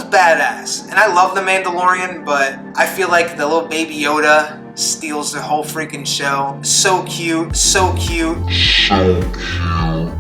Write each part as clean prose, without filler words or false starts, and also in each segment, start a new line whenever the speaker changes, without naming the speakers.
badass. And I love The Mandalorian, but I feel like the little baby Yoda steals the whole freaking show. So cute, so cute. So cute.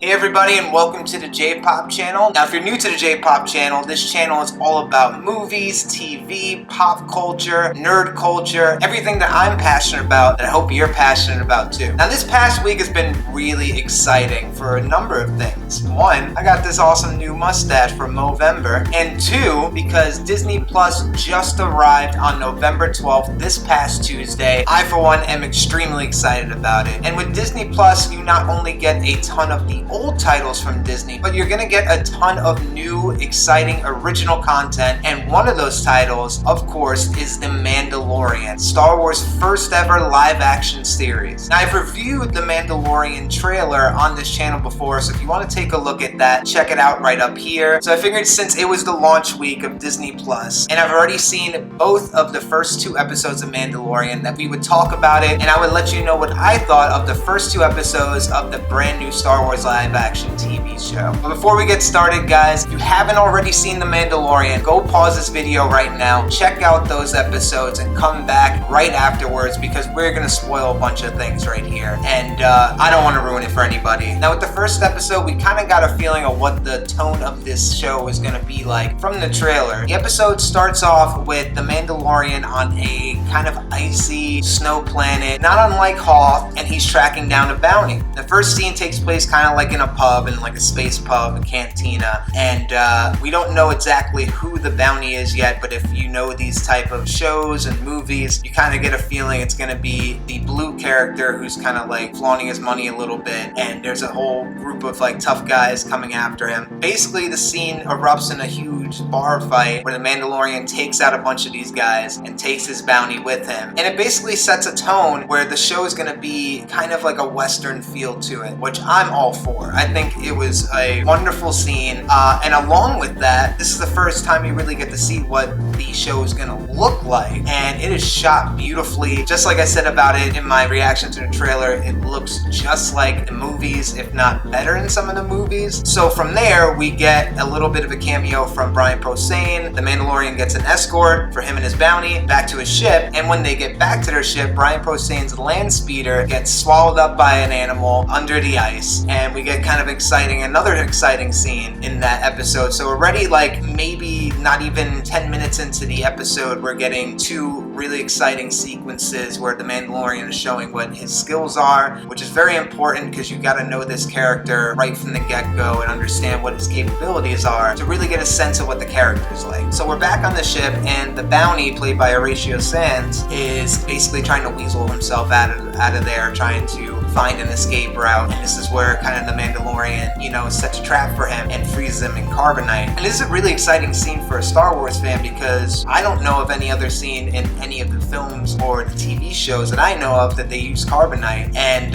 Hey everybody, and welcome to the J-Pop channel. Now if you're new to the J-Pop channel, this channel is all about movies, TV, pop culture, nerd culture, everything that I'm passionate about that I hope you're passionate about too. Now this past week has been really exciting for a number of things. One, I got this awesome new mustache for Movember, and two, because Disney Plus just arrived on November 12th, this past Tuesday. I for one am extremely excited about it. And with Disney Plus, you not only get a ton of the old titles from Disney, but you're gonna get a ton of new, exciting, original content, and one of those titles, of course, is The Mandalorian, Star Wars' first ever live-action series. Now, I've reviewed The Mandalorian trailer on this channel before, so if you want to take a look at that, check it out right up here. So I figured since it was the launch week of Disney Plus, and I've already seen both of the first two episodes of Mandalorian, that we would talk about it, and I would let you know what I thought of the first two episodes of the brand new Star Wars live-action TV show. But before we get started, guys, if you haven't already seen The Mandalorian, go pause this video right now, check out those episodes, and come back right afterwards because we're gonna spoil a bunch of things right here, and I don't want to ruin it for anybody. Now, with the first episode, we kind of got a feeling of what the tone of this show is gonna be like from the trailer. The episode starts off with The Mandalorian on a kind of icy snow planet, not unlike Hoth, and he's tracking down a bounty. The first scene takes place kind of like in a pub, in like a space pub, a cantina, and we don't know exactly who the bounty is yet, but if you know these type of shows and movies, you kind of get a feeling it's going to be the blue character who's kind of like flaunting his money a little bit, and there's a whole group of like tough guys coming after him. Basically, the scene erupts in a huge bar fight where the Mandalorian takes out a bunch of these guys and takes his bounty with him, and it basically sets a tone where the show is going to be kind of like a Western feel to it, which I'm all for. I think it was a wonderful scene, and along with that, this is the first time you really get to see what the show is going to look like, and it is shot beautifully. Just like I said about it in my reaction to the trailer, it looks just like the movies, if not better in some of the movies. So from there, we get a little bit of a cameo from Brian Posehn. The Mandalorian gets an escort for him and his bounty back to his ship, and when they get back to their ship, Brian Posehn's land speeder gets swallowed up by an animal under the ice, and we get kind of another exciting scene in that episode. So already, like, maybe not even 10 minutes into the episode, we're getting two really exciting sequences where the Mandalorian is showing what his skills are, which is very important because you got to know this character right from the get-go and understand what his capabilities are to really get a sense of what the character is like. So we're back on the ship, and the bounty, played by Horatio Sands, is basically trying to weasel himself out of there, trying to find an escape route, and this is where kind of the Mandalorian, you know, sets a trap for him and freezes him in carbonite. And this is a really exciting scene for a Star Wars fan because I don't know of any other scene in any of the films or the TV shows that I know of that they use carbonite, and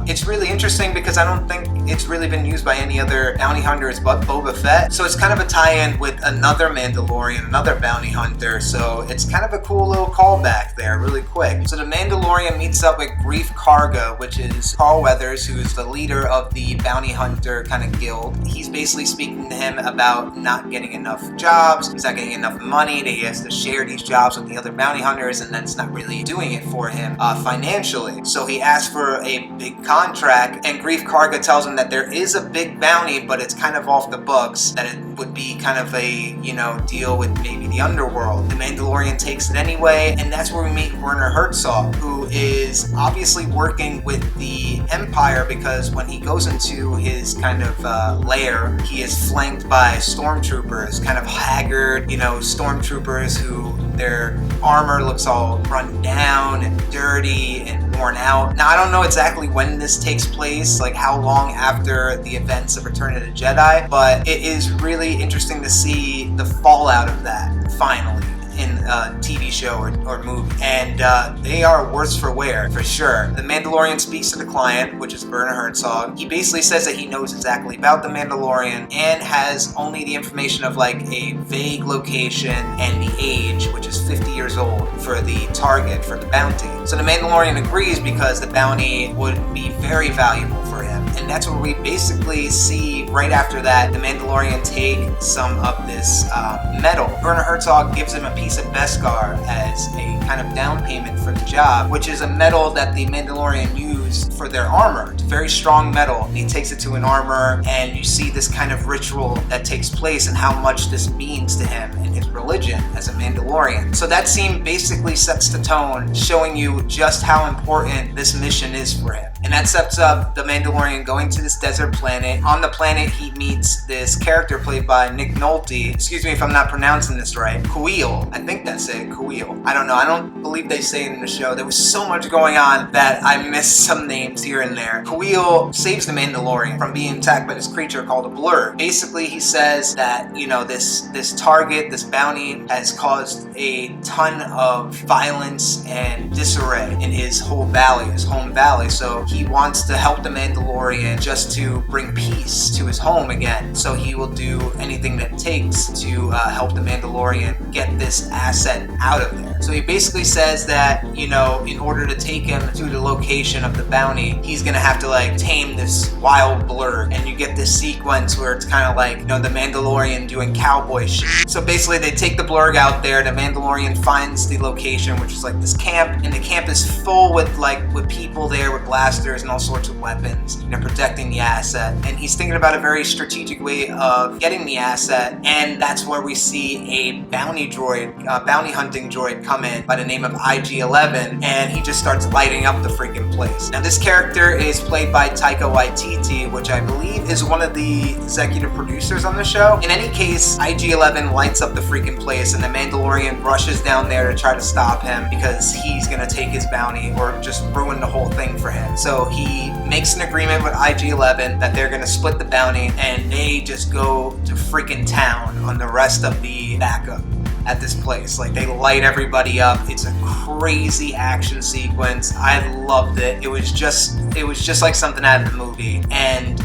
it's really interesting because I don't think it's really been used by any other bounty hunters but Boba Fett. So it's kind of a tie-in with another Mandalorian, another bounty hunter, so it's kind of a cool little callback there really quick. So the Mandalorian meets up with Grief Karga, which is Carl Weathers, who is the leader of the bounty hunter kind of guild. He's basically speaking to him about not getting enough jobs, he's not getting enough money, that he has to share these jobs with the other bounty hunters, and that's not really doing it for him financially. So he asks for a big contract, and Grief Karga tells him that there is a big bounty, but it's kind of off the books, that it would be kind of a, you know, deal with maybe the underworld. The Mandalorian takes it anyway, and that's where we meet Werner Herzog, who is obviously working with the Empire because when he goes into his kind of lair, he is flanked by stormtroopers, kind of haggard, you know, stormtroopers who their armor looks all run down and dirty and worn out. Now, I don't know exactly when this takes place, like how long after the events of Return of the Jedi, but it is really interesting to see the fallout of that finally. in a TV show or movie, and they are worse for wear, for sure. The Mandalorian speaks to the client, which is Werner Herzog. He basically says that he knows exactly about the Mandalorian and has only the information of like a vague location and the age, which is 50 years old, for the target, for the bounty. So the Mandalorian agrees because the bounty would be very valuable for him. And that's where we basically see right after that the Mandalorian take some of this metal. Werner Herzog gives him a piece of Beskar as a kind of down payment for the job, which is a metal that the Mandalorian used for their armor. It's very strong metal. He takes it to an armor, and you see this kind of ritual that takes place and how much this means to him and his religion as a Mandalorian. So that scene basically sets the tone, showing you just how important this mission is for him. And that sets up the Mandalorian going to this desert planet. On the planet, he meets this character played by Nick Nolte. Excuse me if I'm not pronouncing this right. Kuiil. I think that's it. Kuiil. I don't know. I don't believe they say it in the show. There was so much going on that I missed some names here and there. Kuiil saves the Mandalorian from being attacked by this creature called a blur. Basically, he says that, you know, this target, this bounty, has caused a ton of violence and disarray in his whole valley, his home valley. So he wants to help the Mandalorian just to bring peace to his home again. So he will do anything that it takes to help the Mandalorian get this asset out of there. So he basically says that, you know, in order to take him to the location of the bounty, he's gonna have to like tame this wild blur. And you get this sequence where it's kind of like, you know, the Mandalorian doing cowboy shit. So basically they take the blurg out there, the Mandalorian finds the location, which is like this camp, and the camp is full with people there with blasters and all sorts of weapons, you know, protecting the asset. And he's thinking about a very strategic way of getting the asset, and that's where we see a bounty hunting droid come in by the name of IG-11, and he just starts lighting up the freaking place. Now this character is played by Taika Waititi, which I believe is one of the executive producers on the show. In any case, IG-11 lights up the freaking place, and the Mandalorian rushes down there to try to stop him because he's gonna take his bounty or just ruin the whole thing for him. So he makes an agreement with IG-11 that they're gonna split the bounty, and they just go to freaking town on the rest of the backup at this place. Like, they light everybody up. It's a crazy action sequence. I loved it. It was just like something out of the movie, and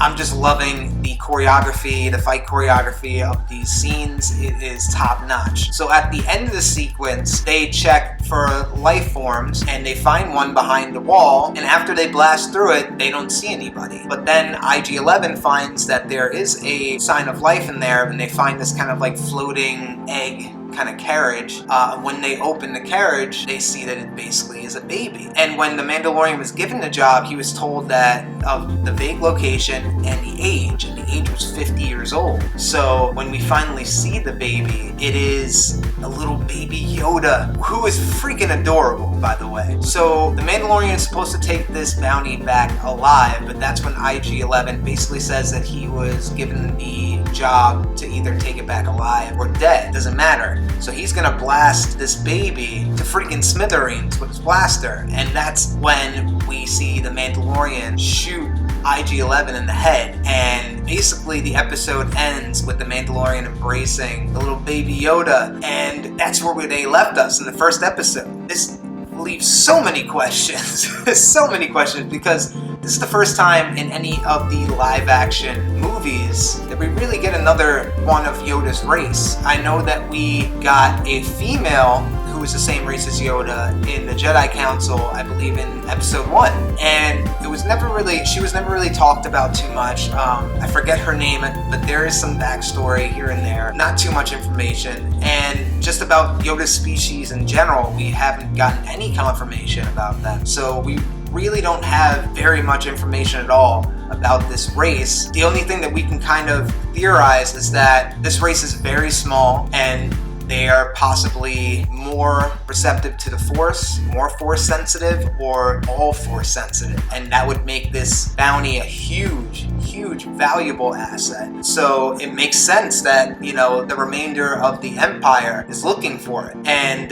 I'm just loving the choreography, the fight choreography of these scenes. It is top notch. So at the end of the sequence, they check for life forms, and they find one behind the wall, and after they blast through it, they don't see anybody. But then IG-11 finds that there is a sign of life in there, and they find this kind of like floating egg kind of carriage. When they open the carriage, they see that it basically is a baby. And when the Mandalorian was given the job, he was told that of the vague location and the age was 50 years old. So when we finally see the baby, it is a little baby Yoda, who is freaking adorable, by the way. So the Mandalorian is supposed to take this bounty back alive, but that's when IG-11 basically says that he was given the job to either take it back alive or dead. Doesn't matter. So he's gonna blast this baby to freaking smithereens with his blaster, and that's when we see the Mandalorian shoot IG-11 in the head, and basically the episode ends with the Mandalorian embracing the little baby Yoda, and that's where they left us in the first episode. This leaves so many questions, so many questions, because this is the first time in any of the live action movies that we really get another one of Yoda's race. I know that we got a female who was the same race as Yoda in the Jedi Council, I believe in episode 1. And she was never really talked about too much. I forget her name, but there is some backstory here and there. Not too much information. And just about Yoda's species in general, we haven't gotten any confirmation about that. So we really don't have very much information at all about this race. The only thing that we can kind of theorize is that this race is very small, and they are possibly more receptive to the Force, more Force sensitive, or all Force sensitive. And that would make this bounty a huge, valuable asset. So it makes sense that, you know, the remainder of the Empire is looking for it. And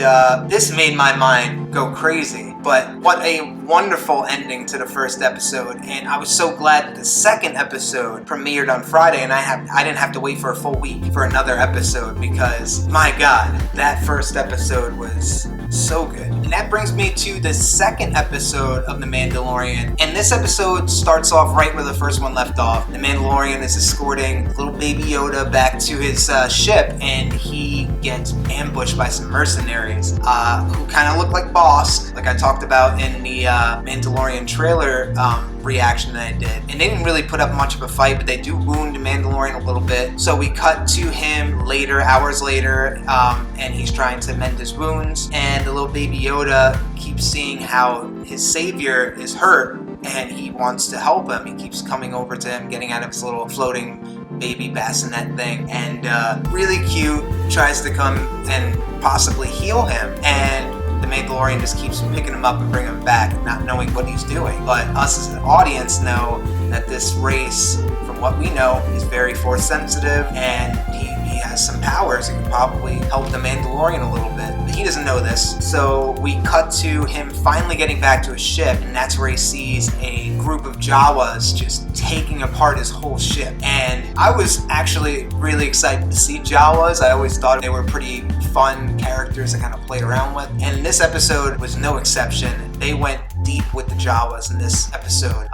this made my mind go crazy. But what a wonderful ending to the first episode, and I was so glad that the second episode premiered on Friday, and I didn't have to wait for a full week for another episode, because my god, that first episode was so good. And that brings me to the second episode of The Mandalorian, and this episode starts off right where the first one left off. The Mandalorian is escorting little baby Yoda back to his ship, and he gets ambushed by some mercenaries who kind of look like Boss, like I talked about in the Mandalorian trailer reaction that I did. And they didn't really put up much of a fight, but they do wound the Mandalorian a little bit. So we cut to him later, hours later, and he's trying to mend his wounds, and the little baby Yoda keeps seeing how his savior is hurt, and he wants to help him. He keeps coming over to him, getting out of his little floating baby bassinet thing, and really cute, tries to come and possibly heal him, and the Mandalorian just keeps picking him up and bringing him back, not knowing what he's doing. But us as an audience know that this race, from what we know, is very force sensitive, and he has some powers. He can probably help the Mandalorian a little bit, but he doesn't know this. So we cut to him finally getting back to his ship, and that's where he sees a group of Jawas just taking apart his whole ship. And I was actually really excited to see Jawas. I always thought they were pretty fun characters to kind of play around with, and this episode was no exception. They went deep with the Jawas in this episode.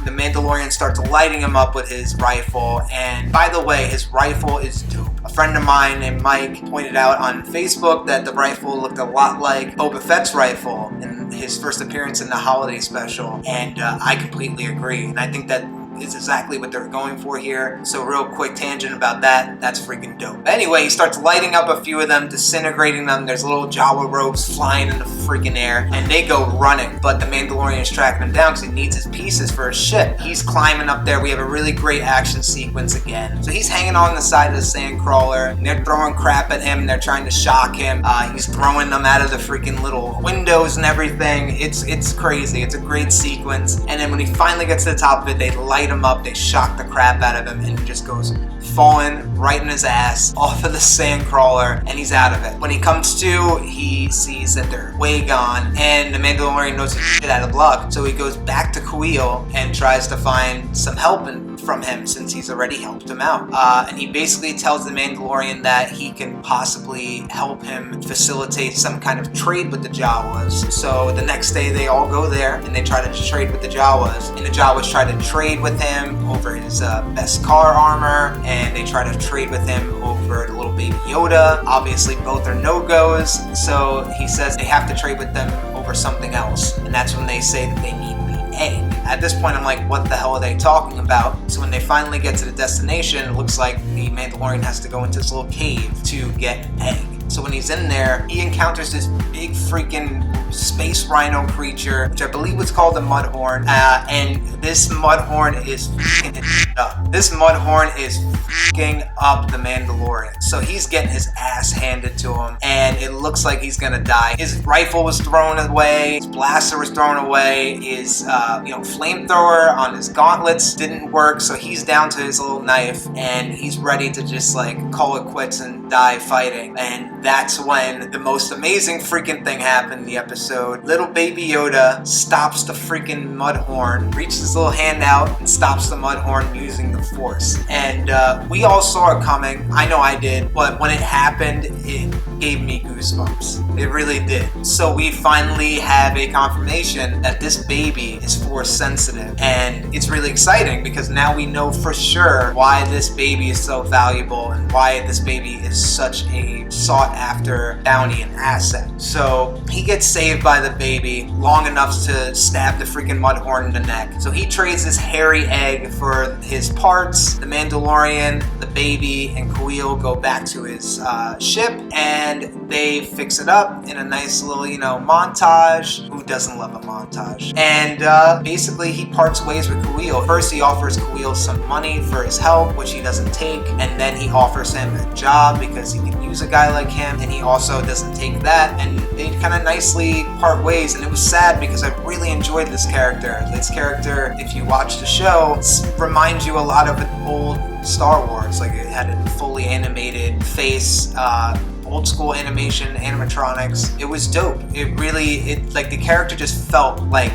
The Mandalorian starts lighting him up with his rifle, and by the way, his rifle is dope. A friend of mine named Mike pointed out on Facebook that the rifle looked a lot like Boba Fett's rifle in his first appearance in the holiday special, and I completely agree, and I think that is exactly what they're going for here. So real quick tangent about that, that's freaking dope. Anyway, he starts lighting up a few of them, disintegrating them. There's little Jawa robes flying in the freaking air, and they go running, but the Mandalorian is tracking him down because he needs his pieces for his ship. He's climbing up there. We have a really great action sequence again. So he's hanging on the side of the sandcrawler, and they're throwing crap at him, and they're trying to shock him. He's throwing them out of the freaking little windows and everything. It's crazy. It's a great sequence. And then when he finally gets to the top of it, they light him up, they shock the crap out of him, and he just goes falling right in his ass off of the sand crawler, and he's out of it. When he comes to, he sees that they're way gone, and the Mandalorian knows his shit out of luck, so he goes back to Kuil and tries to find some help from him, since he's already helped him out. And he basically tells the Mandalorian that he can possibly help him facilitate some kind of trade with the Jawas. So the next day they all go there and they try to trade with the Jawas, and the Jawas try to trade with him over his best car armor, and they try to trade with him over the little baby Yoda. Obviously both are no-goes, so he says they have to trade with them over something else, and that's when they say that they need the egg. At this point I'm like, what the hell are they talking about? So when they finally get to the destination, it looks like the Mandalorian has to go into this little cave to get an egg. So when he's in there, he encounters this big freaking space rhino creature, which I believe was called a mudhorn, and this mudhorn is f***ing up. This mudhorn is f***ing up the Mandalorian. So he's getting his ass handed to him, and it looks like he's gonna die. His rifle was thrown away, his blaster was thrown away, his flamethrower on his gauntlets didn't work, so he's down to his little knife, and he's ready to just like call it quits and die fighting. And that's when the most amazing freaking thing happened in the episode. Little baby Yoda stops the freaking mudhorn, reaches his little hand out and stops the mudhorn using the Force. And we all saw it coming. I know I did, but when it happened, it gave me goosebumps. It really did. So we finally have a confirmation that this baby is Force sensitive, and it's really exciting because now we know for sure why this baby is so valuable and why this baby is such a sought after bounty and asset. So he gets saved by the baby long enough to stab the freaking mudhorn in the neck. So he trades this hairy egg for his parts. The Mandalorian, the baby, and Kuil go back to his ship, and they fix it up in a nice little, montage. Who doesn't love a montage? And basically he parts ways with Kuil. First he offers Kuil some money for his help, which he doesn't take, and then he offers him a job because he can use a guy like him, and he also doesn't take that, and they kind of nicely part ways. And it was sad because I really enjoyed this character. This character, if you watch the show, reminds you a lot of an old Star Wars. Like, it had a fully animated face, old school animation, animatronics. It was dope. Like the character just felt like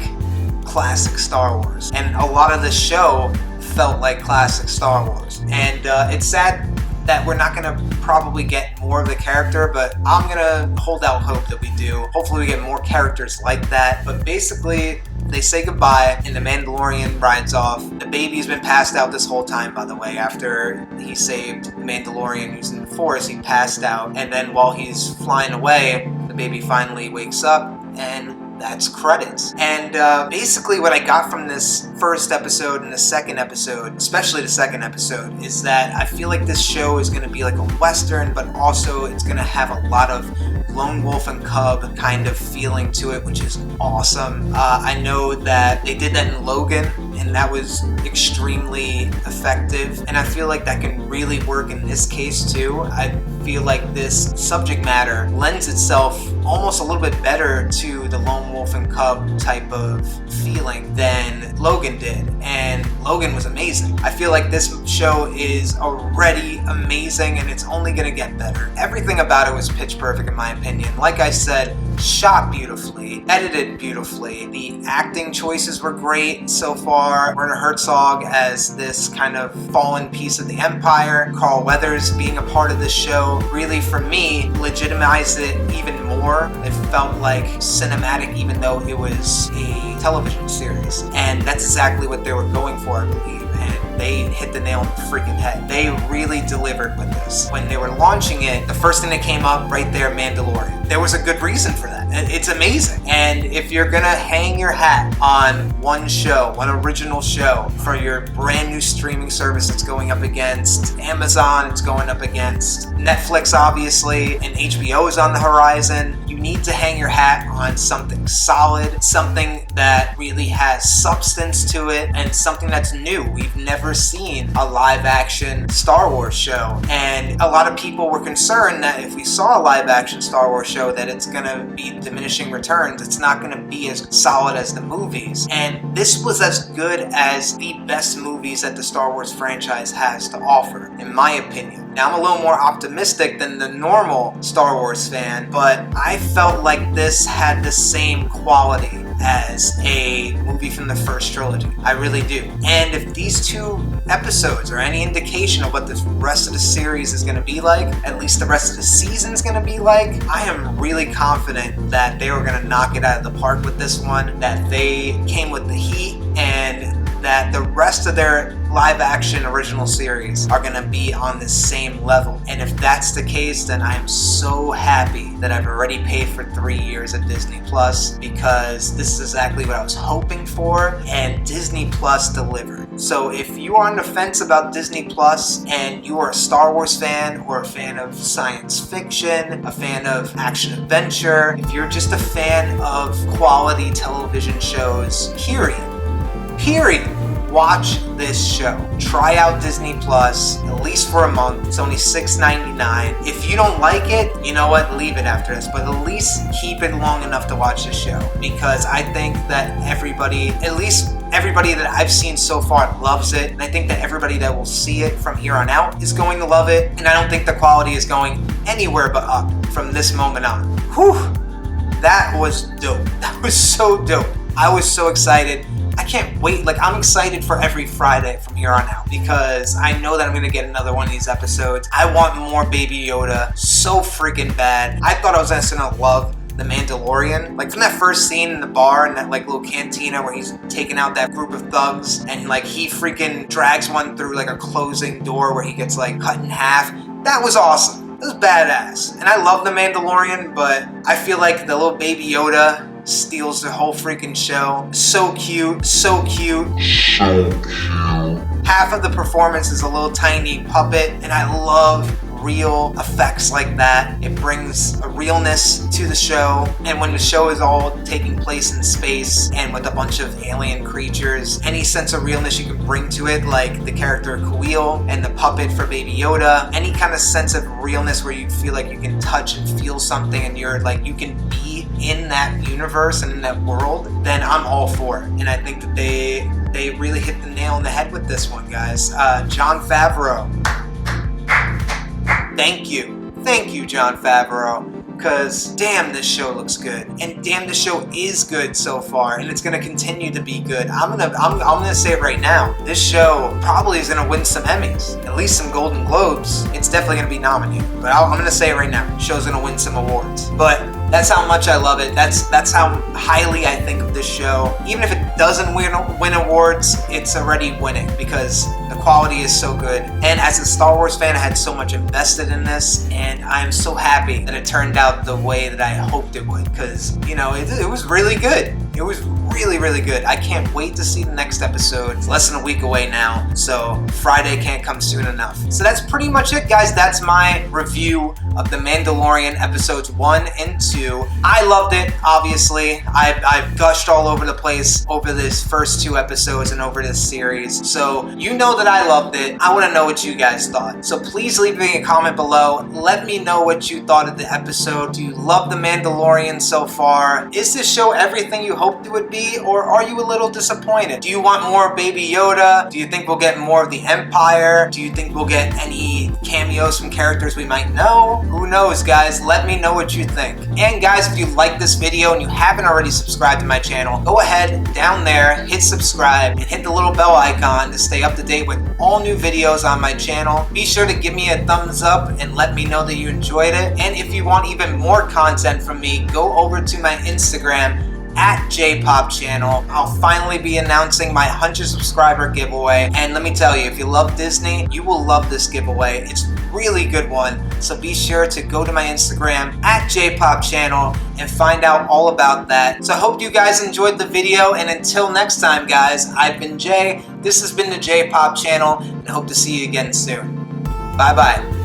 classic Star Wars. And a lot of the show felt like classic Star Wars. And it's sad that we're not gonna probably get more of the character, but I'm gonna hold out hope that we do. Hopefully we get more characters like that. But basically, they say goodbye and the Mandalorian rides off. The baby's been passed out this whole time, by the way. After he saved the Mandalorian who's in the forest, he passed out. And then while he's flying away, the baby finally wakes up, and that's credits. And basically what I got from this first episode and the second episode, especially the second episode, is that I feel like this show is going to be like a Western, but also it's going to have a lot of lone wolf and cub kind of feeling to it, which is awesome. I know that they did that in Logan, and that was extremely effective, and I feel like that can really work in this case too. I feel like this subject matter lends itself almost a little bit better to the lone wolf and cub type of feeling than Logan did, and Logan was amazing. I feel like this show is already amazing, and it's only gonna get better. Everything about it was pitch perfect in my opinion. Like I said, shot beautifully, edited beautifully. The acting choices were great so far. Werner Herzog as this kind of fallen piece of the Empire. Carl Weathers being a part of this show really, for me, legitimized it even more. It felt like cinematic even though it was a television series. And that's exactly what they were going for, I believe. And they hit the nail on the freaking head. They really delivered with this. When they were launching it, the first thing that came up right there, Mandalorian. There was a good reason for that. It's amazing. And if you're gonna hang your hat on one show, one original show for your brand new streaming service that's going up against Amazon, it's going up against Netflix obviously, and HBO is on the horizon, you need to hang your hat on something solid, something that really has substance to it, and something that's new. We've never seen a live action Star Wars show, and a lot of people were concerned that if we saw a live action Star Wars show that it's gonna be diminishing returns. It's not gonna be as solid as the movies, and this was as good as the best movies that the Star Wars franchise has to offer, in my opinion. Now I'm a little more optimistic than the normal Star Wars fan, but I felt like this had the same quality as a movie from the first trilogy. I really do. And if these two episodes are any indication of what the rest of the series is going to be like, at least the rest of the season is going to be like, I am really confident that they were going to knock it out of the park with this one, that they came with the heat, and that the rest of their live action original series are gonna be on the same level. And if that's the case, then I am so happy that I've already paid for 3 years of Disney Plus, because this is exactly what I was hoping for, and Disney Plus delivered. So if you are on the fence about Disney Plus and you are a Star Wars fan, or a fan of science fiction, a fan of action adventure, if you're just a fan of quality television shows, period, watch this show. Try out Disney Plus, at least for a month. It's only $6.99. If you don't like it, you know what? Leave it after this. But at least keep it long enough to watch the show. Because I think that everybody, at least everybody that I've seen so far, loves it. And I think that everybody that will see it from here on out is going to love it. And I don't think the quality is going anywhere but up from this moment on. Whew! That was dope. That was so dope. I was so excited. I can't wait. Like, I'm excited for every Friday from here on out, because I know that I'm gonna get another one of these episodes. I want more Baby Yoda so freaking bad. I thought I was just gonna love the Mandalorian. Like, from that first scene in the bar in that like little cantina where he's taking out that group of thugs, and like he freaking drags one through like a closing door where he gets like cut in half. That was awesome. It was badass. And I love the Mandalorian, but I feel like the little Baby Yoda steals the whole freaking show. So cute, so cute. So cute. Half of the performance is a little tiny puppet, and I love real effects like that. It brings a realness to the show, and when the show is all taking place in space and with a bunch of alien creatures, any sense of realness you can bring to it, like the character Kuil and the puppet for Baby Yoda, any kind of sense of realness where you feel like you can touch and feel something and you're like, you can be in that universe and in that world, then I'm all for it. And I think that they really hit the nail on the head with this one, guys. Jon Favreau, thank you. thank you, Jon Favreau. Because damn, this show looks good, and damn, this show is good so far, and it's gonna continue to be good. I'm gonna say it right now. This show probably is gonna win some Emmys, at least some Golden Globes. It's definitely gonna be nominated, but I'm gonna say it right now. The show's gonna win some awards. But that's how much I love it. That's how highly I think of this show. Even if it doesn't win awards, it's already winning because the quality is so good. And as a Star Wars fan, I had so much invested in this, and I'm so happy that it turned out the way that I hoped it would. Because, you know, it was really good. It was really, really good. I can't wait to see the next episode. It's less than a week away now, so Friday can't come soon enough. So that's pretty much it, guys. That's my review of The Mandalorian episodes 1 and 2. I loved it, obviously. I've gushed all over the place over this first 2 episodes and over this series. So you know that I loved it. I want to know what you guys thought. So please leave me a comment below. Let me know what you thought of the episode. Do you love The Mandalorian so far? Is this show everything you hoped it would be, or are you a little disappointed? Do you want more Baby Yoda? Do you think we'll get more of the Empire? Do you think we'll get any cameos from characters we might know? Who knows, guys? Let me know what you think. And guys, if you like this video and you haven't already subscribed to my channel, go ahead down there, hit subscribe, and hit the little bell icon to stay up to date with all new videos on my channel. Be sure to give me a thumbs up and let me know that you enjoyed it. And if you want even more content from me, go over to my Instagram at JPopChannel. I'll finally be announcing my 100 subscriber giveaway. And let me tell you, if you love Disney, you will love this giveaway. It's a really good one. So be sure to go to my Instagram at JPopChannel and find out all about that. So I hope you guys enjoyed the video. And until next time, guys, I've been Jay. This has been the JPop Channel, and I hope to see you again soon. Bye-bye.